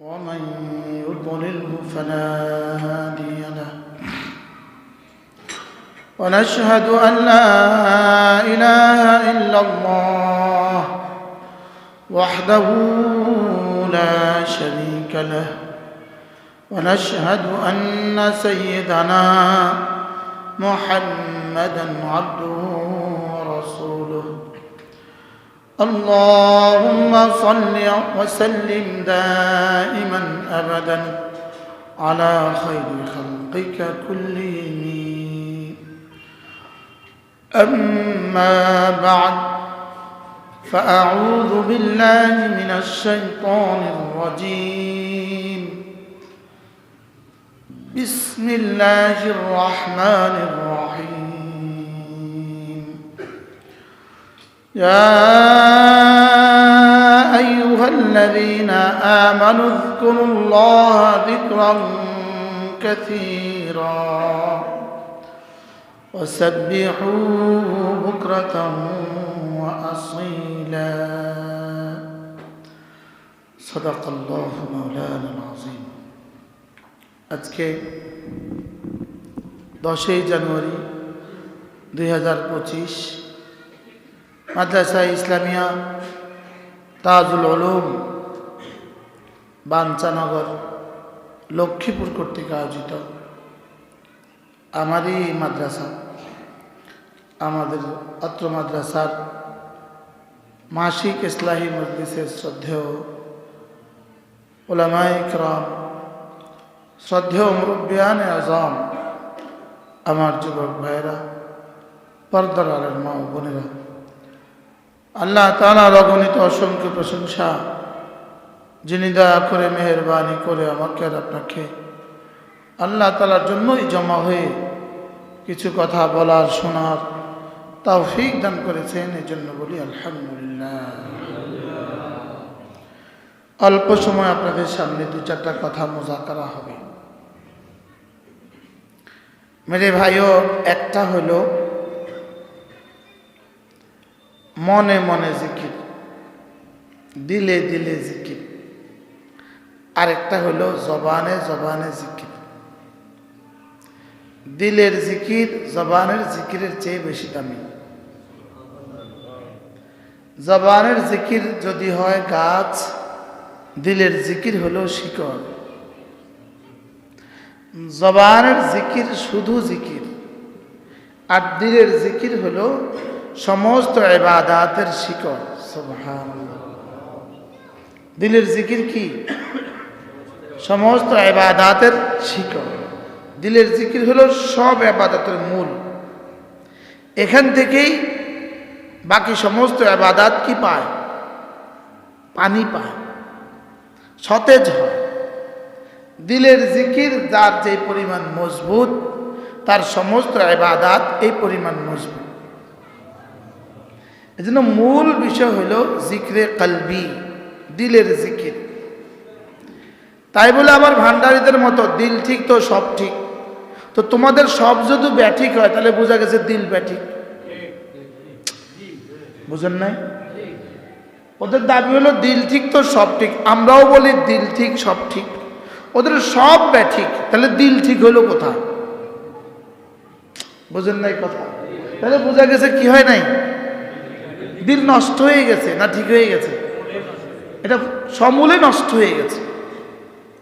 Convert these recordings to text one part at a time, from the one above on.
ومن يضلله فلا هادي له ونشهد أن لا إله إلا الله وحده لا شريك له ونشهد أن سيدنا محمدا عبده ورسوله اللهم صل وسلم دائما أبدا على خير خلقك كلهم أما بعد فأعوذ بالله من الشيطان الرجيم بسم الله الرحمن الرحيم يا أيها الذين آمنوا اذكروا الله ذكرا كثيرا وسبحوه بكرة وأصيلا صدق الله مولانا العظيم আজকে 10 জানুয়ারি 2025 মাদ্রাসা ইসলামিয়া তাজুল উলুম বাঞ্ছানগর লক্ষ্মীপুর কর্তৃক আয়োজিত আমারই মাদ্রাসা আমাদের অত্র মাদ্রাসার মাসিক ইসলাহি মজলিসের শ্রদ্ধেয় উলামায়ে কিরাম শ্রদ্ধেয় মুরব্বিয়ানে আযম আমার যুবক ভাইয়েরা পর্দার আড়ালের মা ও বোনেরা আল্লাহ তাআলার অগণিত অসংখ্য প্রশংসা যিনি দয়া করে মেহেরবানি করে আমাকে আর আপনাকে আল্লাহ তাআলার জন্যই জমা হয়ে কিছু কথা বলার শোনার তৌফিক দান করেছেন এই জন্য বলি আলহামদুলিল্লাহ। অল্প সময় আপনাদের সামনে 2-4টা কথা মুযাকারা হবে। মেরে ভাইও, একটা হলো মনে মনে জিকির, দিলে দিলে জিকির, আরেকটা হলো জবানে জবানে জিকির। দিলের জিকির জবানের জিকিরের চেয়ে বেশি দামি। জবানের জিকির যদি হয় গাছ, দিলের জিকির হলো শিকড়। জবানের জিকির শুধু জিকির, আর দিলের জিকির হলো সমস্ত ইবাদাতের শিকড়। সুবহানাল্লাহ। দিলের জিকির কি? সমস্ত ইবাদাতের শিকড়। দিলের জিকির হলো সব ইবাদতের মূল। এখান থেকেই বাকি সমস্ত ইবাদত কি পায়? পানি পায়, সতেজ হয়। দিলের জিকির যার যে পরিমাণ মজবুত, তার সমস্ত ইবাদত এই পরিমাণ মজবুত। এজন্য মূল বিষয় হলো জিকরে কলবি, দিলের জিকির। তাই বলে আবার ভান্ডারীদের মতো দিল ঠিক তো সব ঠিক। তো তোমাদের সব যদি ব্যাঠিক হয় তাহলে বোঝা গেছে দিল ব্যাঠিক। বুঝেন নাই? ওদের দাবি হলো দিল ঠিক তো সব ঠিক, আমরাও বলি দিল ঠিক সব ঠিক। ওদের সব ব্যাঠিক, তাহলে দিল ঠিক হলো কোথায়? বুঝেন নাই কথা? তাহলে বোঝা গেছে কি হয় নাই? দিল নষ্ট হয়ে গেছে না ঠিক হয়ে গেছে? এটা সমূলে নষ্ট হয়ে গেছে।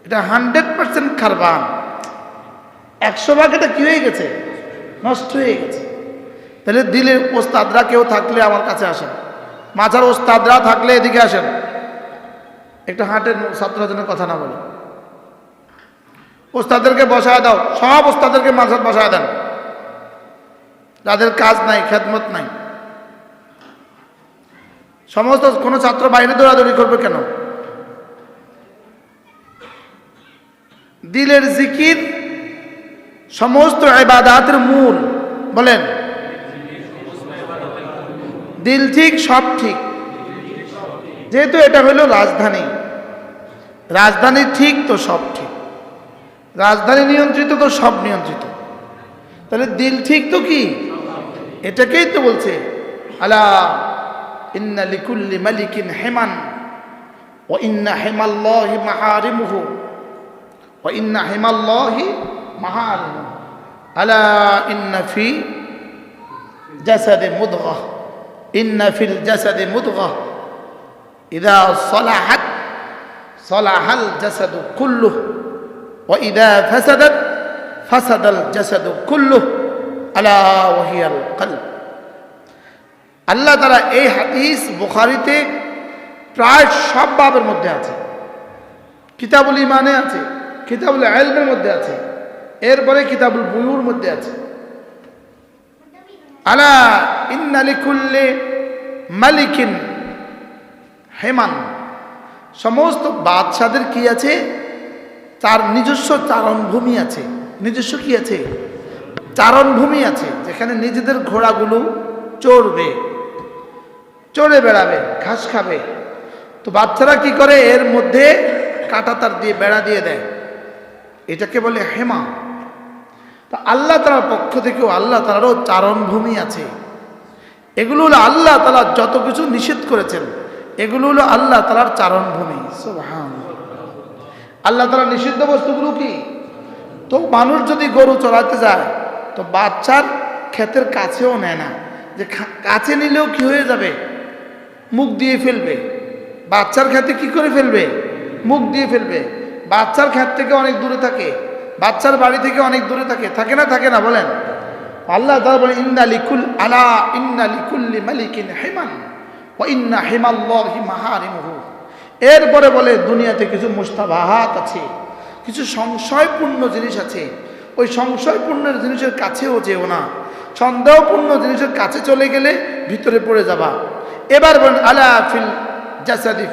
এটা 100% খারবান। 100 এটা কি হয়ে গেছে? নষ্ট হয়ে গেছে। তাহলে দিলের ওস্তাদরা কেউ থাকলে আমার কাছে আসেন, মাঝার ওস্তাদরা থাকলে এদিকে আসেন, একটু হাঁটেন, ছাত্রদের জন্য কথা না বলে। ওস্তাদেরকে বসায় দাও, সব ওস্তাদেরকে মাঝার বসায় দেন, যাদের কাজ নাই, খেদমত নাই। সমস্ত কোনো ছাত্র বাইরে দৌড়াদৌড়ি করবে কেন? দিলের জিকির সমস্ত ইবাদতের মূল। বলেন, দিল ঠিক সব ঠিক। যেহেতু এটা হলো রাজধানী, রাজধানী ঠিক তো সব ঠিক, রাজধানী নিয়ন্ত্রিত তো সব নিয়ন্ত্রিত। তাহলে দিল ঠিক তো কি? এটাকেই তো বলছে আলা ইন্না লিকুল্লি মালিকিন হেমান ওয়া ইন্না হিমাল্লাহি মাহারিমুহু ওয়া ইন্না হিমাল্লাহি মাহারিমুহু আলা ইন্না ফি জাসাদি মুদগাহ ইন্না ফিল জাসাদি মুদগাহ ইযা সালাহাত সালাহাল জাসাদু কুল্লুহু ওয়া ইযা ফাসাদাত ফাসাদাল জাসাদু কুল্লুহু আলা ওয়া হিয়াল কলব। আল্লাহ তাআলা এই হাদিস বুখারীতে প্রায় সব বাবের মধ্যে আছে। কিতাবুল ঈমানে আছে, কিতাবুল ইলমের মধ্যে আছে, এরপরে কিতাবুল বুয়ুর মধ্যে আছে। আলা ইন্না লিকুল্লি মালিকিন হিমান, সমস্ত বাদশাদের কি আছে? তার নিজস্ব চারণভূমি আছে। নিজস্ব কি আছে? চারণভূমি আছে, যেখানে নিজেদের ঘোড়াগুলো চড়বে, চড়ে বেড়াবে, ঘাস খাবে। তো বাচ্চারা কি করে? এর মধ্যে কাঁটাতার দিয়ে বেড়া দিয়ে দেয়, এটাকে বলে হেমা। তা আল্লাহ তাআলার পক্ষ থেকেও আল্লাহ তাআলারও চারণভূমি আছে। এগুলো হলো আল্লাহ তাআলা যত কিছু নিষেধ করেছেন, এগুলো হলো আল্লাহ তাআলার চারণভূমি। সুবহানাল্লাহ। আল্লাহ তাআলা নিষিদ্ধ বস্তুগুলো কি? তো মানুষ যদি গরু চড়াতে যায় তো বাচ্চার ক্ষেতের কাছেও নেয় না, যে কাছে নিলেও কি হয়ে যাবে? মুখ দিয়ে ফেলবে। বাচ্চার ক্ষেতে কি করে ফেলবে? মুখ দিয়ে ফেলবে। বাচ্চার ক্ষেত থেকে অনেক দূরে থাকে, বাচ্চার বাড়ি থেকে অনেক দূরে থাকে, থাকে না? থাকে না? বলেন। আল্লাহ তাআলা বলেন ইন্না লিকুল আলা ইন্না লিকুল্লি মালিকিন হিমান ওয়া ইন্না হিমাল্লাহি মাহারিমুহু। এরপরে বলে দুনিয়াতে কিছু মুস্তাবাহাত আছে, কিছু সংশয়পূর্ণ জিনিস আছে। ওই সংশয়পূর্ণ জিনিসের কাছেও যেও না, সন্দেহপূর্ণ জিনিসের কাছে চলে গেলে ভিতরে পড়ে যাবা। এবার বলেন আলা ফিল জাসাদি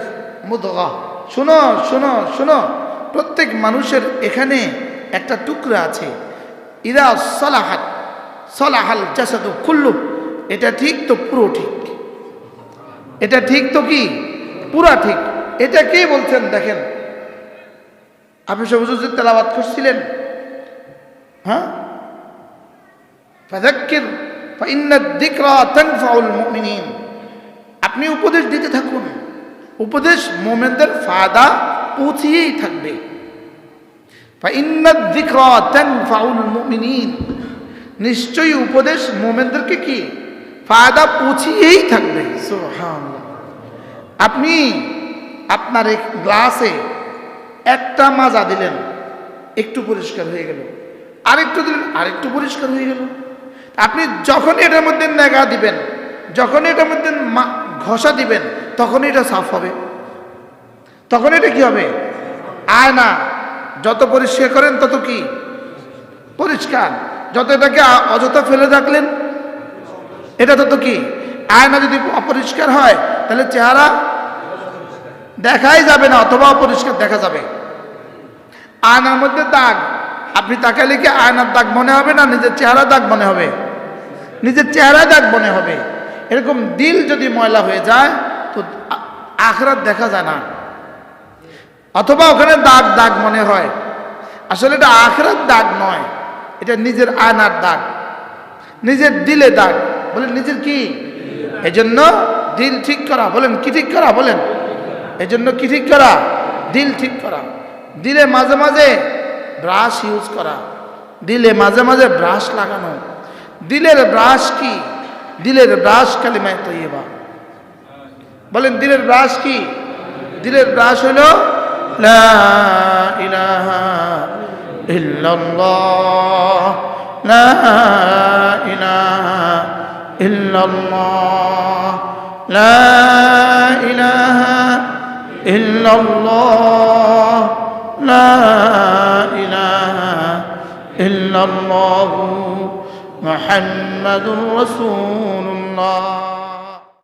মুদগাহ, শোনো শোনো শোনো, প্রত্যেক মানুষের এখানে একটা টুকরা আছে। ইদা সালাহাত সালাহাল জাসাদু কুল্লু, এটা ঠিক তো পুরো ঠিক, এটা ঠিক তো কি পুরা ঠিক। এটা কে বলছেন? দেখেন, আপনি সব হুজুর তেলাওয়াত করছিলেন, হ্যাঁ, ফাযাক্কির ফাইন্নাদ যিকরা তানফাউল মুমিনিন। আপনি উপদেশ দিতে থাকুন, উপদেশ মুমিনদের ফায়দা পৌঁছিয়েই থাকবে। ফাইন্নাদ যিকরা তানফাউল মুমিনিন, নিশ্চয়ই উপদেশ মুমিনদেরকে কি ফায়দা পৌঁছিয়েই থাকবে। সুবহানাল্লাহ। আপনি আপনার এক গ্লাসে একটা মাজা দিলেন, একটু পরিষ্কার হয়ে গেল, আরেকটু দিলেন, আরেকটু পরিষ্কার হয়ে গেল। আপনি যখন এটার মধ্যে নেগা দিবেন, যখন এটার মধ্যে ঘষা দিবেন, তখন এটা সাফ হবে, তখন এটা কি হবে? আয়না যত পরিষ্কার করেন তত কি পরিষ্কার, যত এটাকে অযথা ফেলে রাখলেন এটা তত কি। আয়না যদি অপরিষ্কার হয় তাহলে চেহারা দেখাই যাবে না, অথবা অপরিষ্কার দেখা যাবে। আয়নার মধ্যে দাগ, আপনি তাকালে কি আয়নার দাগ মনে হবে না নিজের চেহারা দাগ মনে হবে? নিজের চেহারা দাগ মনে হবে। এরকম দিল যদি ময়লা হয়ে যায় তো আখিরাত দেখা যায় না, অথবা ওখানে দাগ দাগ মনে হয়। আসলে এটা আখিরাত দাগ নয়, এটা নিজের আয়নার দাগ, নিজের দিলে দাগ। বলেন নিজের কি? এজন্য দিল ঠিক করা। বলেন কি ঠিক করা? বলেন এজন্য কি ঠিক করা? দিল ঠিক করা। দিলে মাঝে মাঝে ব্রাশ ইউজ করা, দিলে মাঝে মাঝে ব্রাশ লাগানো। দিলের ব্রাশ কি? দিলের ব্রাশ কালিমায়ে তয়্যিবা। বলেন দিলের ব্রাশ কি? দিলের ব্রাশ হলো লা ইলাহা ইল্লাল্লাহ, লা ইলাহা ইল্লাল্লাহ, লা ইলাহা ইল্লাল্লাহ, লা ইলাহা ইল্লাল্লাহু মুহাম্মাদুর রাসূলুল্লাহ।